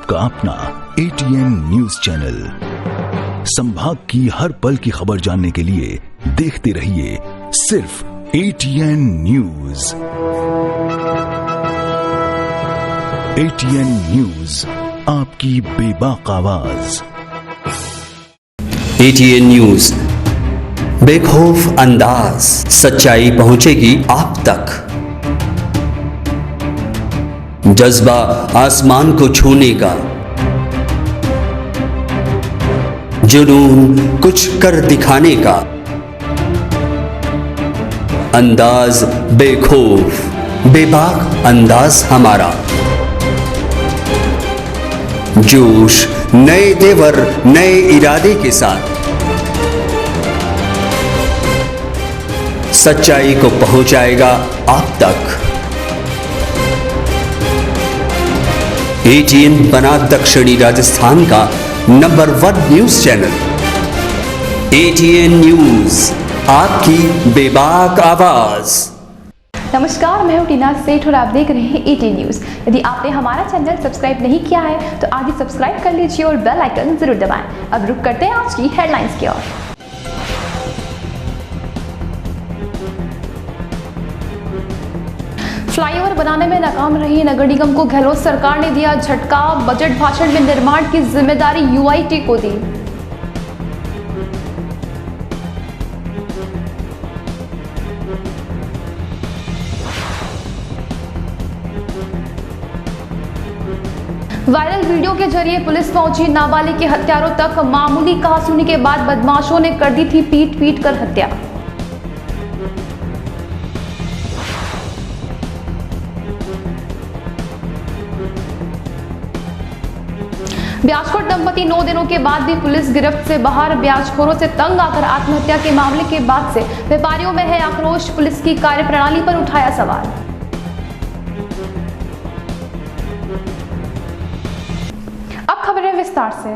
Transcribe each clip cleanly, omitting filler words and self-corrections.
आपका अपना ATN news channel. संभाग की हर पल की खबर जानने के लिए देखते रहिए सिर्फ ATN न्यूज। ATN न्यूज, आपकी बेबाक आवाज। ATN न्यूज, बेखौफ अंदाज, सच्चाई पहुंचेगी आप तक। जज्बा आसमान को छूने का, जुनून कुछ कर दिखाने का, अंदाज बेखौफ बेबाक अंदाज हमारा। जोश नए तेवर नए इरादे के साथ, सच्चाई को पहुंचाएगा आप तक। ATN बना दक्षिणी राजस्थान का number 1 news channel. ATN news, आपकी बेबाक आवाज। नमस्कार, मैं हूं टीना सेठ और आप देख रहे हैं ATN न्यूज। यदि आपने हमारा चैनल सब्सक्राइब नहीं किया है तो आगे सब्सक्राइब कर लीजिए और बेल आइकन जरूर दबाएं। अब रुक करते हैं आज की हेडलाइंस की ओर। फ्लाईओवर बनाने में नाकाम रही नगर निगम को गहलोत सरकार ने दिया झटका। बजट भाषण में निर्माण की जिम्मेदारी UIT को दी। वायरल वीडियो के जरिए पुलिस पहुंची नाबालिग के हत्यारों तक। मामूली कहासुनी के बाद बदमाशों ने कर दी थी पीट पीट कर हत्या। ब्याजखोर दंपति 9 दिनों के बाद भी पुलिस गिरफ्त से बाहर। ब्याजखोरों से तंग आकर आत्महत्या के मामले के बाद से व्यापारियों में है आक्रोश। पुलिस की कार्यप्रणाली पर उठाया सवाल। अब खबरें विस्तार से।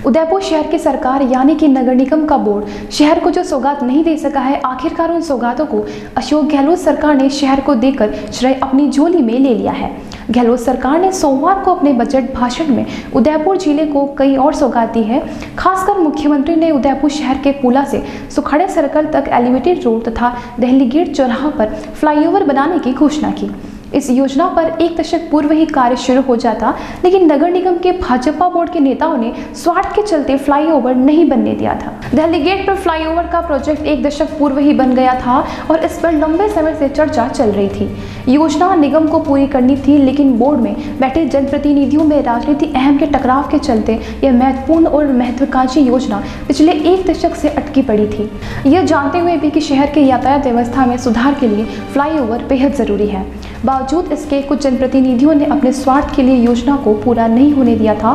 उदयपुर शहर की सरकार यानी कि नगर निगम का बोर्ड शहर को जो सौगात नहीं दे सका है, आखिरकार उन सौगातों को अशोक गहलोत सरकार ने शहर को देकर श्रेय अपनी झोली में ले लिया है। गहलोत सरकार ने सोमवार को अपने बजट भाषण में उदयपुर जिले को कई और सौगात दी है। खासकर मुख्यमंत्री ने उदयपुर शहर के पुला से सुखड़े सर्कल तक एलिवेटेड रोड तथा दिल्ली गेट चौराहा पर फ्लाईओवर बनाने की घोषणा की। इस योजना पर 1 दशक पूर्व ही कार्य शुरू हो जाता, लेकिन नगर निगम के भाजपा बोर्ड के नेताओं ने स्वार्थ के चलते फ्लाईओवर नहीं बनने दिया था। दिल्ली गेट पर फ्लाईओवर का प्रोजेक्ट 1 दशक पूर्व ही बन गया था और इस पर लंबे समय से चर्चा चल रही थी। योजना निगम को पूरी करनी थी, लेकिन बोर्ड में बैठे जनप्रतिनिधियों में राजनीति अहम के टकराव के चलते यह महत्वपूर्ण और महत्वाकांक्षी योजना पिछले 1 दशक से अटकी पड़ी थी। यह जानते हुए भी कि शहर के यातायात व्यवस्था में सुधार के लिए फ्लाईओवर बेहद जरूरी है। बावजूद इसके कुछ जनप्रतिनिधियों ने अपने स्वार्थ के लिए योजना को पूरा नहीं होने दिया था।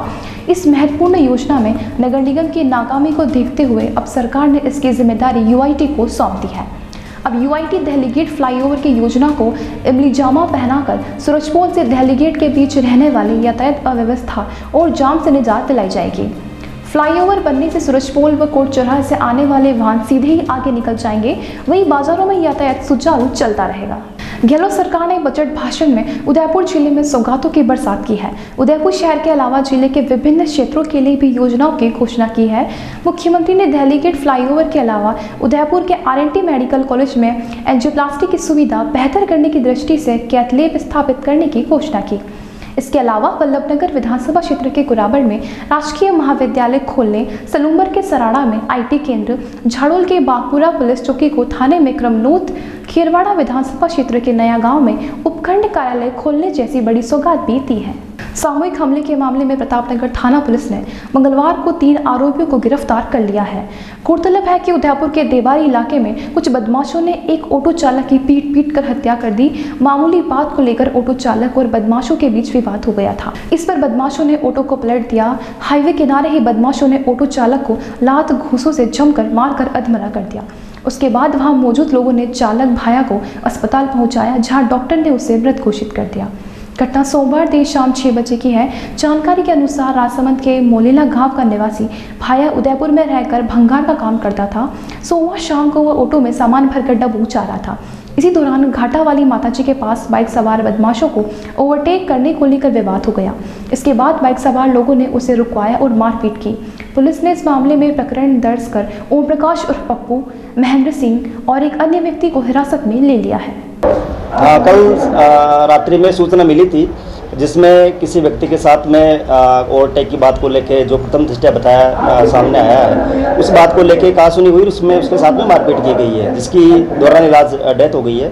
इस महत्वपूर्ण योजना में नगर निगम की नाकामी को देखते हुए अब सरकार ने इसकी जिम्मेदारी UIT को सौंप दी है। अब UIT दिल्ली गेट फ्लाईओवर की योजना को इमली जामा पहनाकर सूरजपोल से दिल्ली गेट के बीच रहने वाली यातायात अव्यवस्था और जाम से निजात दिलाई जाएगी। फ्लाईओवर बनने से सूरजपोल व कोट चौराहे से आने वाले वाहन सीधे ही आगे निकल जाएंगे, वहीं बाजारों में यातायात सुचारू चलता रहेगा। गहलोत सरकार ने बजट भाषण में उदयपुर जिले में सौगातों की बरसात की है। उदयपुर शहर के अलावा जिले के विभिन्न क्षेत्रों के लिए भी योजनाओं की घोषणा की है। मुख्यमंत्री ने दिल्ली गेट फ्लाईओवर के अलावा उदयपुर के RNT मेडिकल कॉलेज में एंजियोप्लास्टी की सुविधा बेहतर करने की दृष्टि से कैथ लैब स्थापित करने की घोषणा की। इसके अलावा वल्लभनगर विधानसभा क्षेत्र के कुराबड़ में राजकीय महाविद्यालय खोलने, सलूम्बर के सराड़ा में IT केंद्र, झाड़ोल के बागपुरा पुलिस चौकी को थाने में क्रमनोत, खीरवाड़ा विधानसभा क्षेत्र के नया गांव में उपखंड कार्यालय खोलने जैसी बड़ी सौगात भी दी है। सामूहिक हमले के मामले में प्रतापनगर थाना पुलिस ने मंगलवार को 3 आरोपियों को गिरफ्तार कर लिया है। गौरतलब है कि उदयपुर के देवारी इलाके में कुछ बदमाशों ने एक ऑटो चालक की पीट पीट कर हत्या कर दी। मामूली बात को लेकर ऑटो चालक और बदमाशों के बीच विवाद हो गया था। इस पर बदमाशों ने ऑटो को पलट दिया। हाईवे किनारे ही बदमाशों ने ऑटो चालक को लात घूंसों से जमकर मारकर अधमरा कर दिया। उसके बाद वहां मौजूद लोगों ने चालक भाया को अस्पताल पहुंचाया, जहां डॉक्टर ने उसे मृत घोषित कर दिया। घटना सोमवार देर शाम 6 बजे की है। जानकारी के अनुसार राजसमंद के मोलेला गांव का निवासी भाया उदयपुर में रहकर भंगार का काम करता था। सोमवार शाम को वह ऑटो में सामान भरकर डबू जा रहा था। इसी दौरान घाटा वाली माताजी के पास बाइक सवार बदमाशों को ओवरटेक करने को लेकर विवाद हो गया। इसके बाद बाइक सवार लोगों ने उसे रुकवाया और मारपीट की। पुलिस ने इस मामले में प्रकरण दर्ज कर ओम प्रकाश उर्फ पप्पू, महेंद्र सिंह और एक अन्य व्यक्ति को हिरासत में ले लिया है। कल रात्रि में सूचना मिली थी जिसमें किसी व्यक्ति के साथ में ओवरटेक की बात को लेके जो प्रथम दृष्टया बताया सामने आया है, उस बात को लेके कहासुनी हुई, उसमें उसके साथ में मारपीट की गई है जिसकी दौरान इलाज डेथ हो गई है।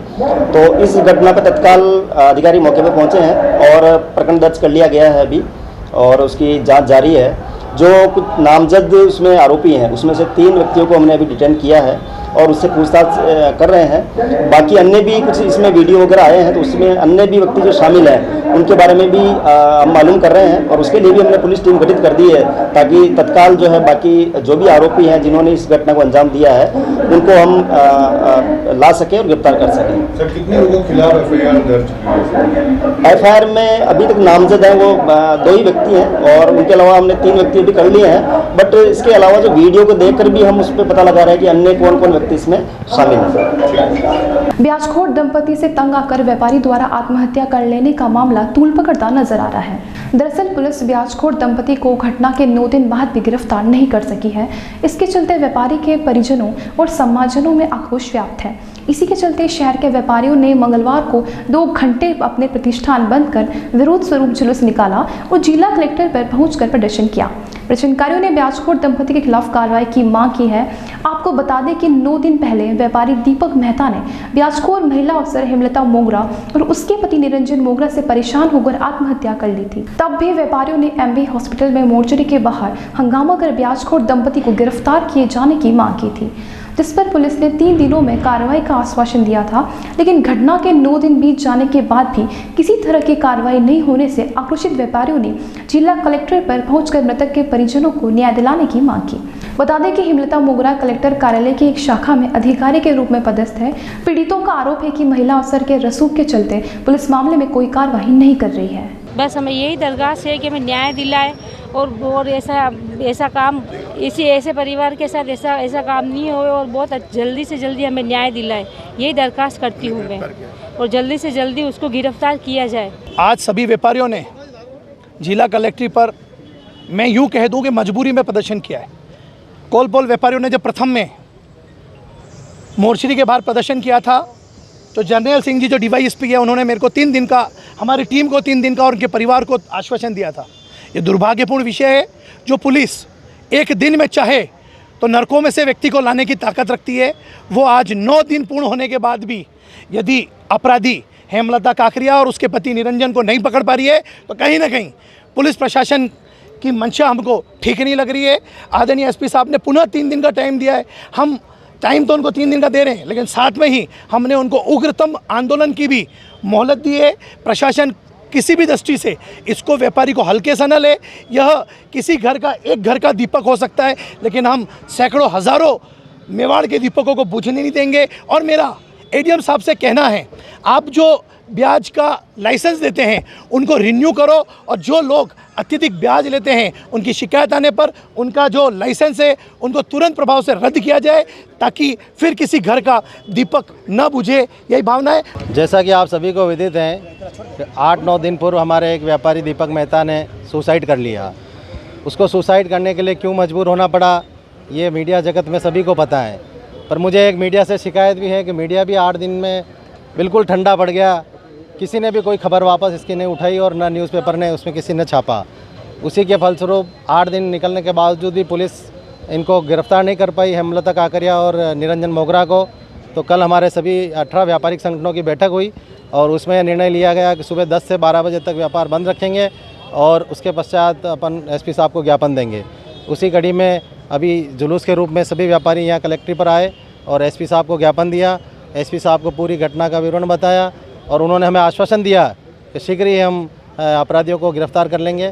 तो इस घटना पर तत्काल अधिकारी मौके पर पहुंचे हैं और प्रकरण दर्ज कर लिया गया है अभी और उसकी जांच जारी है। जो कुछ नामजद उसमें आरोपी हैं उसमें से 3 व्यक्तियों को हमने अभी डिटेन किया है और उससे पूछताछ कर रहे हैं। बाकी अन्य भी कुछ इसमें वीडियो वगैरह आए हैं तो उसमें अन्य भी व्यक्ति जो शामिल हैं उनके बारे में भी हम मालूम कर रहे हैं और उसके लिए भी हमने पुलिस टीम गठित कर दी है ताकि तत्काल जो है बाकी जो भी आरोपी हैं जिन्होंने इस घटना को अंजाम दिया है उनको हम ला सकें और गिरफ्तार कर सकें। सर, कितने लोगों के खिलाफ एफआईआर दर्ज की है? एफआईआर में अभी तक नामजद हैं वो 2 ही व्यक्ति हैं और उनके अलावा हमने 3 व्यक्ति भी कर लिए हैं। बट इसके अलावा जो वीडियो को देखकर भी हम उस पर पता लगा रहे हैं कि अन्य कौन कौन व्यक्ति इसमें शामिल हैं। ब्याजखोर दंपति से तंग आकर व्यापारी द्वारा आत्महत्या कर लेने का मामला तूल पकड़ता नजर आ रहा है। दरअसल पुलिस ब्याजखोर दंपति को घटना के 9 दिन बाद भी गिरफ्तार नहीं कर सकी है। इसके चलते व्यापारी के परिजनों और समाजजनों में आक्रोश व्याप्त है। इसी के चलते शहर के व्यापारियों ने मंगलवार को 2 घंटे अपने प्रतिष्ठान बंद कर विरोध स्वरूप जुलूस निकाला और जिला कलेक्टर पर पहुंचकर प्रदर्शन किया। प्रदर्शनकारियों ने ब्याजखोर दंपति के खिलाफ कार्रवाई की मांग की है। आपको बता दें कि 9 दिन पहले व्यापारी दीपक मेहता ने ब्याजखोर महिला अफसर हेमलता मोगरा और उसके पति निरंजन मोगरा से परेशान होकर आत्महत्या कर ली थी। तब भी व्यापारियों ने एमबी हॉस्पिटल में मोर्चरी के बाहर हंगामा कर ब्याजखोर दंपति को गिरफ्तार किए जाने की मांग की थी, जिस पर पुलिस ने 3 दिनों में कार्रवाई का आश्वासन दिया था। लेकिन घटना के 9 दिन बीत जाने के बाद भी किसी तरह की कार्रवाई नहीं होने से आक्रोशित व्यापारियों ने जिला कलेक्टर पर पहुंचकर मृतक के परिजनों को न्याय दिलाने की मांग की। बता दें कि हेमलता मोगरा कलेक्टर कार्यालय की एक शाखा में अधिकारी के रूप में पदस्थ है। पीड़ितों का आरोप है कि महिला अफसर के रसूख के चलते पुलिस मामले में कोई कार्रवाई नहीं कर रही है। बस हमें यही दरख्वास्त है कि हमें न्याय दिलाए और ऐसा काम ऐसे परिवार के साथ ऐसा काम नहीं हो और बहुत जल्दी से जल्दी हमें न्याय दिलाए, यही दरख्वास्त करती हूँ मैं और जल्दी से जल्दी उसको गिरफ्तार किया जाए। आज सभी व्यापारियों ने जिला कलेक्ट्री पर मैं यूँ कह दूँ कि मजबूरी में प्रदर्शन किया है। कोलपोल व्यापारियों ने जब प्रथम में मोर्चरी के बाहर प्रदर्शन किया था तो जर्नैल सिंह जी जो डीवाईएसपी है उन्होंने मेरे को 3 दिन का, हमारी टीम को 3 दिन का और उनके परिवार को आश्वासन दिया था। ये दुर्भाग्यपूर्ण विषय है जो पुलिस एक दिन में चाहे तो नरकों में से व्यक्ति को लाने की ताकत रखती है। वो आज 9 दिन पूर्ण होने के बाद भी यदि अपराधी हेमलता काकरिया और उसके पति निरंजन को नहीं पकड़ पा रही है तो कहीं ना कहीं पुलिस प्रशासन की मंशा हमको ठीक नहीं लग रही है। आदरणीय एसपी साहब ने पुनः 3 दिन का टाइम दिया है। हम टाइम तो उनको 3 दिन का दे रहे हैं लेकिन साथ में ही हमने उनको उग्रतम आंदोलन की भी मोहलत दी है। प्रशासन किसी भी दृष्टि से इसको व्यापारी को हल्के से न ले। यह किसी एक घर का दीपक हो सकता है लेकिन हम सैकड़ों हज़ारों मेवाड़ के दीपकों को बुझने नहीं देंगे। और मेरा एडीएम साहब से कहना है, आप जो ब्याज का लाइसेंस देते हैं उनको रिन्यू करो और जो लोग अत्यधिक ब्याज लेते हैं उनकी शिकायत आने पर उनका जो लाइसेंस है उनको तुरंत प्रभाव से रद्द किया जाए ताकि फिर किसी घर का दीपक न बुझे, यही भावना है। जैसा कि आप सभी को विदित हैं 8-9 दिन पूर्व हमारे एक व्यापारी दीपक मेहता ने सुसाइड कर लिया। उसको सुसाइड करने के लिए क्यों मजबूर होना पड़ा ये मीडिया जगत में सभी को पता है। पर मुझे एक मीडिया से शिकायत भी है कि मीडिया भी 8 दिन में बिल्कुल ठंडा पड़ गया। किसी ने भी कोई खबर वापस इसकी नहीं उठाई और ना न्यूज़पेपर ने उसमें किसी ने छापा। उसी के फलस्वरूप 8 दिन निकलने के बावजूद भी पुलिस इनको गिरफ्तार नहीं कर पाई, हेमलता काकरिया और निरंजन मोगरा को। तो कल हमारे सभी 18 व्यापारिक संगठनों की बैठक हुई और उसमें निर्णय लिया गया कि सुबह 10 से 12 बजे तक व्यापार बंद रखेंगे और उसके पश्चात अपन एसपी साहब को ज्ञापन देंगे। उसी कड़ी में अभी जुलूस के रूप में सभी व्यापारी यहाँ कलेक्ट्री पर आए और एसपी साहब को ज्ञापन दिया। एसपी साहब को पूरी घटना का विवरण बताया और उन्होंने हमें आश्वासन दिया कि शीघ्र ही हम अपराधियों को गिरफ्तार कर लेंगे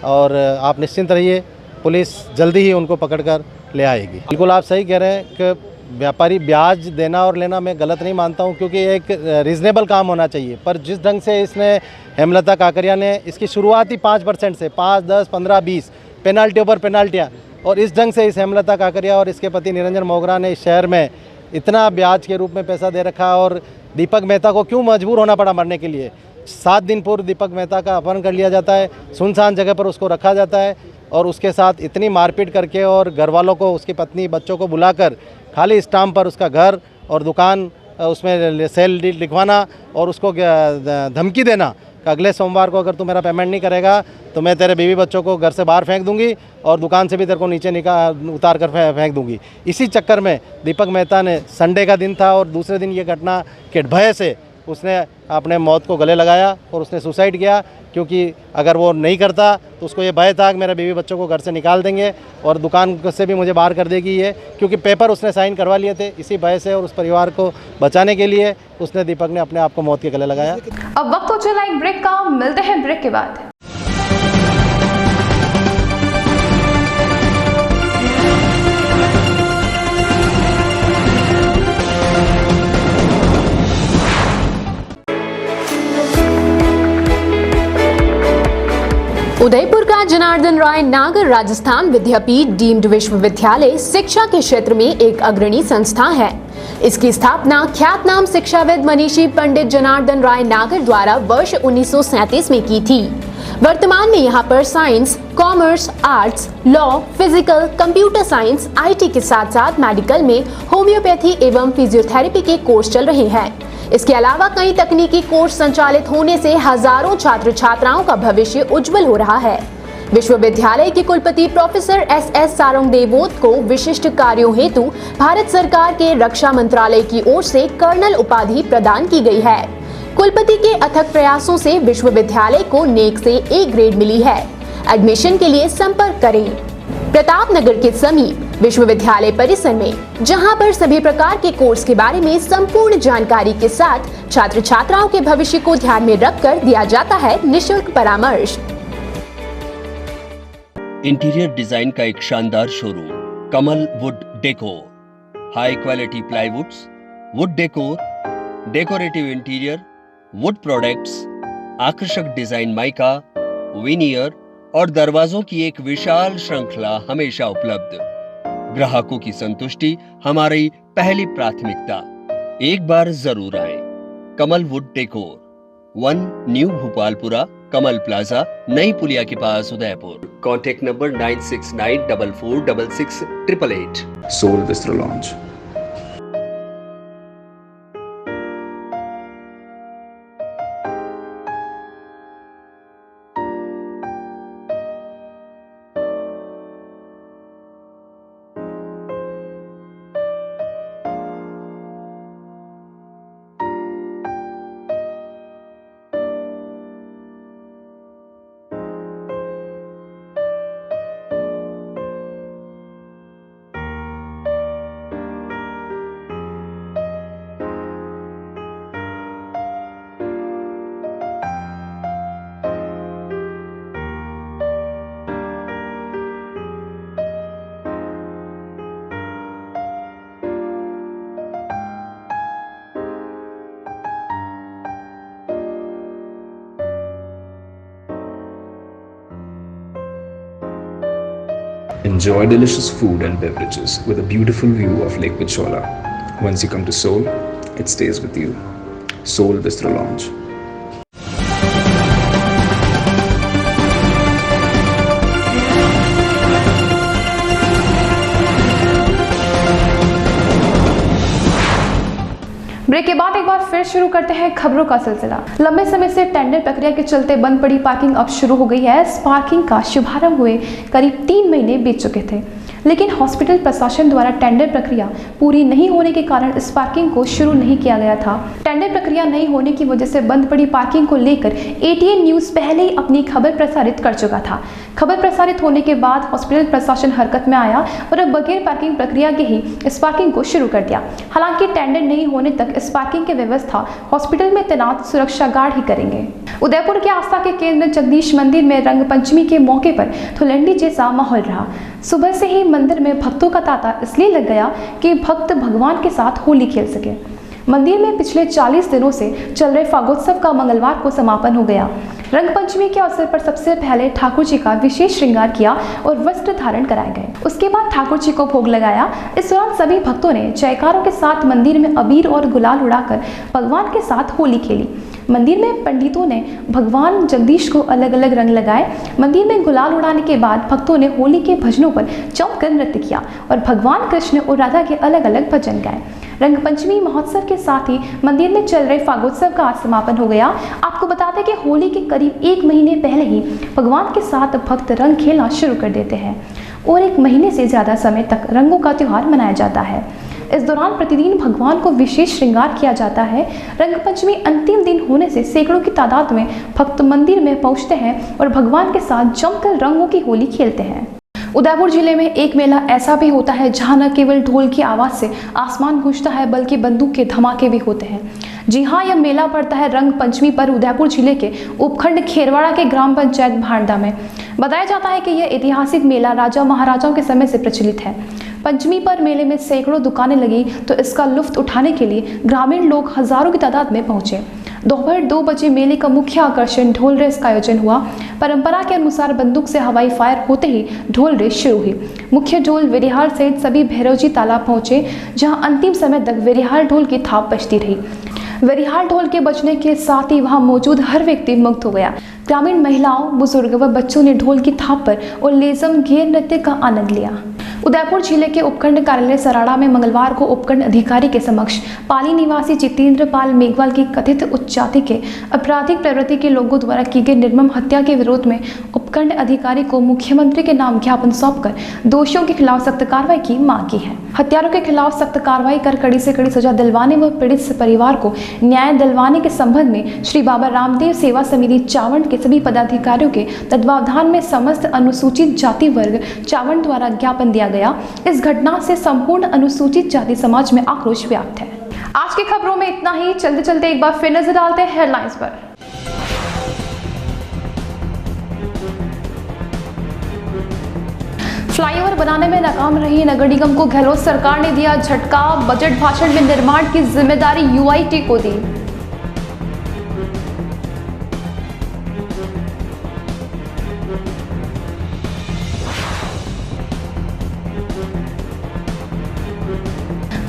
और आप निश्चिंत रहिए, पुलिस जल्दी ही उनको पकड़कर ले आएगी। बिल्कुल आप सही कह रहे हैं कि व्यापारी ब्याज देना और लेना मैं गलत नहीं मानता हूं क्योंकि एक रीज़नेबल काम होना चाहिए। पर जिस ढंग से इसने हेमलता काकरिया ने इसकी शुरुआत ही 5% से 5, 10, 15, 20 पेनाल्टियों पर पेनाल्टियाँ और इस ढंग से इस हेमलता काकरिया और इसके पति निरंजन मोगरा ने इस शहर में इतना ब्याज के रूप में पैसा दे रखा और दीपक मेहता को क्यों मजबूर होना पड़ा मरने के लिए। 7 दिन पूर्व दीपक मेहता का अपहरण कर लिया जाता है, सुनसान जगह पर उसको रखा जाता है और उसके साथ इतनी मारपीट करके और घर वालों को, उसकी पत्नी बच्चों को बुलाकर खाली स्टाम्प पर उसका घर और दुकान उसमें सेल लिखवाना और उसको धमकी देना कि अगले सोमवार को अगर तू मेरा पेमेंट नहीं करेगा तो मैं तेरे बीवी बच्चों को घर से बाहर फेंक दूंगी और दुकान से भी तेरे को नीचे उतार कर फेंक दूंगी। इसी चक्कर में दीपक मेहता ने, संडे का दिन था और दूसरे दिन ये घटना के भय से उसने अपने मौत को गले लगाया और उसने सुसाइड किया, क्योंकि अगर वो नहीं करता तो उसको ये भय था कि मेरे बीवी बच्चों को घर से निकाल देंगे और दुकान से भी मुझे बाहर कर देगी ये, क्योंकि पेपर उसने साइन करवा लिए थे। इसी भय से और उस परिवार को बचाने के लिए उसने, दीपक ने अपने आप को मौत के गले लगाया। अब वक्त हो चला एक ब्रेक का, मिलते हैं ब्रेक के बाद। उदयपुर का जनार्दन राय नागर राजस्थान विद्यापीठ डीम्ड विश्वविद्यालय शिक्षा के क्षेत्र में एक अग्रणी संस्था है। इसकी स्थापना ख्यातनाम शिक्षाविद मनीषी पंडित जनार्दन राय नागर द्वारा वर्ष 1937 में की थी। वर्तमान में यहाँ पर science, commerce, arts, law, physical, computer science, IT के साथ साथ मेडिकल में होम्योपैथी एवं फिजियोथेरेपी के कोर्स चल रहे हैं। इसके अलावा कई तकनीकी कोर्स संचालित होने से हजारों छात्र छात्राओं का भविष्य उज्जवल हो रहा है। विश्वविद्यालय के कुलपति प्रोफेसर SS सारंगदेवोत को विशिष्ट कार्यों हेतु भारत सरकार के रक्षा मंत्रालय की ओर से कर्नल उपाधि प्रदान की गई है। कुलपति के अथक प्रयासों से विश्वविद्यालय को नेक से A ग्रेड मिली है। एडमिशन के लिए संपर्क करें प्रतापनगर के समीप विश्वविद्यालय परिसर में, जहां पर सभी प्रकार के कोर्स के बारे में संपूर्ण जानकारी के साथ छात्र छात्राओं के भविष्य को ध्यान में रखकर दिया जाता है निशुल्क परामर्श। इंटीरियर डिजाइन का एक शानदार showroom Kamal wood decor, high quality प्लाईवुड्स, would decor, decorative interior, would products, आकर्षक डिजाइन माइका, विनियर और दरवाजों की एक विशाल श्रृंखला हमेशा उपलब्ध। ग्राहकों की संतुष्टि हमारी पहली प्राथमिकता। एक बार जरूर आए। Kamal wood decor, 1 new Bhopalpura, Kamal plaza, नई पुलिया के पास, Udaipur. Contact number 9694466888। Soul bistro lounge. Enjoy delicious food and beverages with a beautiful view of Lake Pichola. Once you come to Seoul, it stays with you. Seoul Bistro Lounge. Break के बाद एक बार फिर शुरू करते हैं खबरों का सिलसिला। लंबे समय से टेंडर प्रक्रिया के चलते बंद पड़ी पार्किंग अब शुरू हो गई है। इस पार्किंग का शुभारंभ हुए करीब 3 महीने बीत चुके थे, लेकिन हॉस्पिटल प्रशासन द्वारा टेंडर प्रक्रिया पूरी नहीं होने के कारण इस पार्किंग को शुरू नहीं किया गया था। टेंडर प्रक्रिया नहीं होने की वजह से बंद पड़ी पार्किंग को लेकर ATN न्यूज़ पहले ही अपनी खबर प्रसारित कर चुका था। खबर प्रसारित होने के बाद हॉस्पिटल प्रशासन हरकत में आया और अब बगैर पार्किंग प्रक्रिया के ही इस पार्किंग को शुरू कर दिया। हालांकि टेंडर नहीं होने तक इस पार्किंग की व्यवस्था हॉस्पिटल में तैनात सुरक्षा गार्ड ही करेंगे। उदयपुर के आस्था के केंद्र जगदीश मंदिर में रंग पंचमी के मौके पर धुलंडी जैसा माहौल रहा। सुबह से ही मंदिर में भक्तों का तांता इसलिए लग गया कि भक्त भगवान के साथ होली खेल सके। मंदिर में पिछले 40 दिनों से चल रहे फागोत्सव का मंगलवार को समापन हो गया। रंग पंचमी के अवसर पर सबसे पहले ठाकुर जी का विशेष श्रृंगार किया और वस्त्र धारण कराए गए। उसके बाद ठाकुर जी को भोग लगाया। इस दौरान सभी भक्तों ने जयकारों के साथ मंदिर में अबीर और गुलाल उड़ाकर भगवान के साथ होली खेली। मंदिर में पंडितों ने भगवान जगदीश को अलग अलग रंग लगाए। मंदिर में गुलाल उड़ाने के बाद भक्तों ने होली के भजनों पर जमकर नृत्य किया और भगवान कृष्ण और राधा के अलग अलग भजन गाए। रंग पंचमी महोत्सव के साथ ही मंदिर में चल रहे फागोत्सव का आज समापन हो गया। आपको बता दें कि होली के करीब 1 महीने पहले ही भगवान के साथ भक्त रंग खेलना शुरू कर देते हैं और 1 महीने से ज़्यादा समय तक रंगों का त्यौहार मनाया जाता है। इस दौरान प्रतिदिन भगवान को विशेष श्रृंगार किया जाता है। रंग पंचमी अंतिम दिन होने से सैकड़ों की तादाद में भक्त मंदिर में पहुंचते हैं और भगवान के साथ जमकर रंगों की होली खेलते हैं। उदयपुर जिले में एक मेला ऐसा भी होता है जहां न केवल ढोल की आवाज़ से आसमान गूंजता है बल्कि बंदूक के धमाके भी होते हैं। जी हाँ, यह मेला पड़ता है रंग पंचमी पर उदयपुर जिले के उपखंड खेरवाड़ा के ग्राम पंचायत भांडा में। बताया जाता है कि यह ऐतिहासिक मेला राजा महाराजाओं के समय से प्रचलित है। पंचमी पर मेले में सैकड़ों दुकानें लगी तो इसका लुफ्त उठाने के लिए ग्रामीण लोग हजारों की तादाद में पहुंचे। दोपहर 2 बजे मेले का मुख्य आकर्षण ढोल रेस का आयोजन हुआ। परंपरा के अनुसार बंदूक से हवाई फायर होते ही ढोल रेस शुरू हुई। मुख्य ढोल वेरिहाल सहित सभी भैरवजी तालाब पहुंचे, जहां अंतिम समय तक वेरिहाल ढोल की थाप बजती रही। वेरिहाल ढोल के बजने के साथ ही वहां मौजूद हर व्यक्ति मुग्ध हो गया। ग्रामीण महिलाओं, बुजुर्ग व बच्चों ने ढोल की थाप पर और लेजम घेर नृत्य का आनंद लिया। उदयपुर जिले के उपखंड कार्यालय सराड़ा में मंगलवार को उपखंड अधिकारी के समक्ष पाली निवासी जितेंद्र पाल मेघवाल की कथित उच्च जाति के आपराधिक प्रवृत्ति के लोगों द्वारा की गई निर्मम हत्या के विरोध में उपखंड अधिकारी को मुख्यमंत्री के नाम ज्ञापन सौंपकर दोषियों के खिलाफ सख्त कार्रवाई की मांग की है। हत्यारों के खिलाफ सख्त कार्रवाई कर कड़ी से कड़ी सजा दिलवाने व पीड़ित परिवार को न्याय दिलवाने के संबंध में श्री बाबा रामदेव सेवा समिति चावंड के सभी पदाधिकारियों के तत्वावधान में समस्त अनुसूचित जाति वर्ग चावंड द्वारा ज्ञापन दिया गया। इस घटना से संपूर्ण अनुसूचित जाति समाज में आक्रोश व्याप्त है। आज की खबरों में इतना ही। चलते चलते एक बार फिर नजर डालते हैं हेडलाइंस पर। फ्लाईओवर बनाने में नाकाम रही नगर निगम को गहलोत सरकार ने दिया झटका। बजट भाषण में निर्माण की जिम्मेदारी यूआईटी को दी।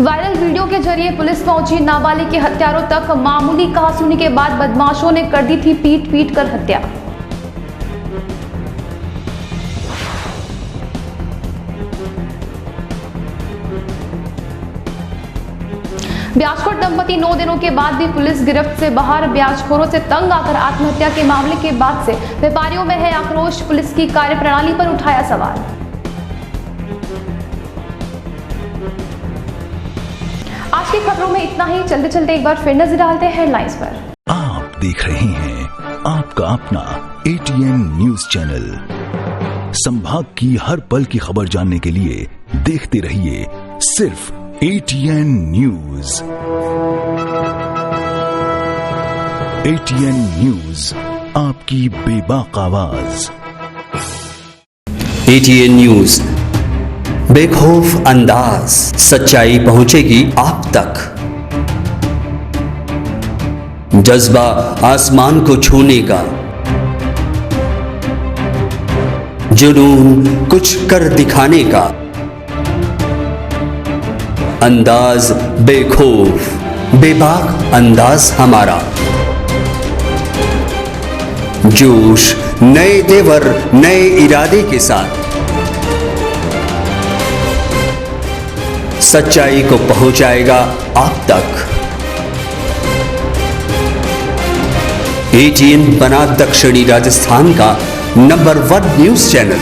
वायरल वीडियो के जरिए पुलिस पहुंची नाबालिग के हत्यारों तक। मामूली कहासुनी के बाद बदमाशों ने कर दी थी पीट पीट कर हत्या। ब्याजखोर दंपति 9 दिनों के बाद भी पुलिस गिरफ्त से बाहर। ब्याजखोरों से तंग आकर आत्महत्या के मामले के बाद से व्यापारियों में है आक्रोश। पुलिस की कार्यप्रणाली पर उठाया सवाल। आज की खबरों में इतना ही। चलते चलते एक बार फिर नजर डालते हैं हेडलाइंस पर। आप देख रहे हैं आपका अपना ATN न्यूज चैनल। संभाग की हर पल की खबर जानने के लिए देखते रहिए सिर्फ ATN न्यूज। ATN न्यूज, आपकी बेबाक आवाज। ATN न्यूज, बेखौफ अंदाज, सच्चाई पहुंचेगी आप तक। जज्बा आसमान को छूने का, जुनून कुछ कर दिखाने का, अंदाज बेखौफ बेबाक अंदाज हमारा। जोश नए तेवर नए इरादे के साथ सच्चाई को पहुंचाएगा आप तक। ATN बना दक्षिणी राजस्थान का number 1 news channel.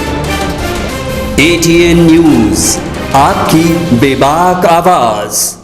ATN news, आपकी बेबाक आवाज।